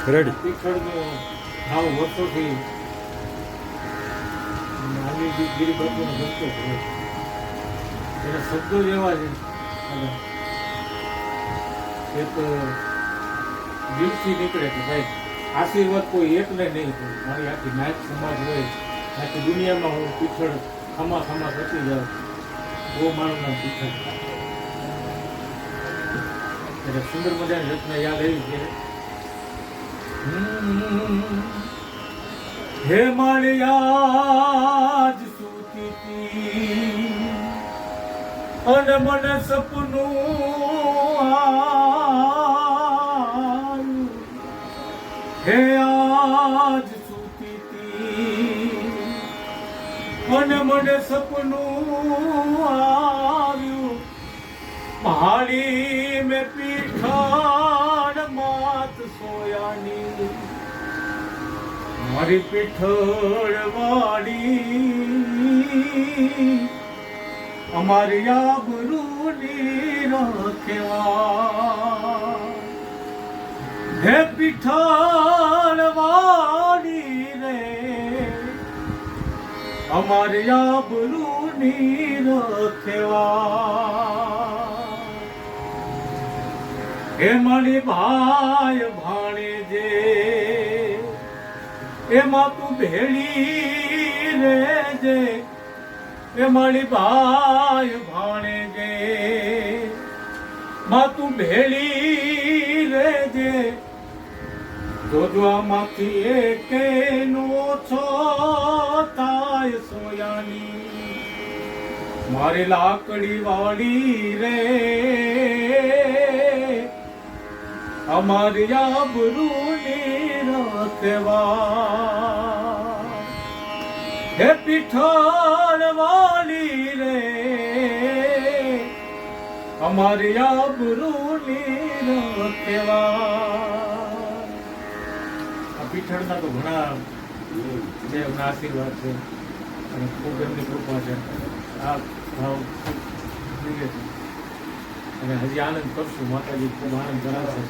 Ready. પીઠળનો ભાવ વર્ષોથી નાની ગિરિબાપુનો ભક્તો છે. એના શબ્દો જ એવા છે. એક દિલથી નીકળે કે ભાઈ આશીર્વાદ કોઈ એકને નહીં હોય. મારી આખી નાયક સમાજ હોય, આખી દુનિયામાં હું પીઠળ ખમા ખમા થતી જાઉં. બહુ મારું નામ પીઠળ. એટલે સુંદર મજાની રચના યાદ આવી છે. હે માળિયા જ સૂતી તી અને મને સપનું આવ્યું. હે આજ સૂતી તી અને મને સપનું આવ્યું. મારી મેં પીઠાણ માત સોયાની, મારી પીઠળ વાળી અમારી આબરૂની રખેવા. હે પીઠળ વાળી રે અમારી આબરૂની રખેવા. હે મારી ભાઈ ભાણેજે એમાં તું ભેળી રેજે. એ મારી ભાઈ ભાણેજે માં તું ભેળી રેજે. જોજો આમાંથી એકેનો છો થાય સોયાની, મારી લાકડી વાળી રે અમારી આબરૂની રખેવા. હે પીઠળ વાળી રે અમારી આબરૂની રખેવા. આ પીઠળના તો ઘણા દેવના આશીર્વાદ છે અને ખૂબ એમની કૃપા છે. આ ભાવ છે અને હજી આનંદ કરશું. માતાજી ખૂબ આનંદ કરાવશે.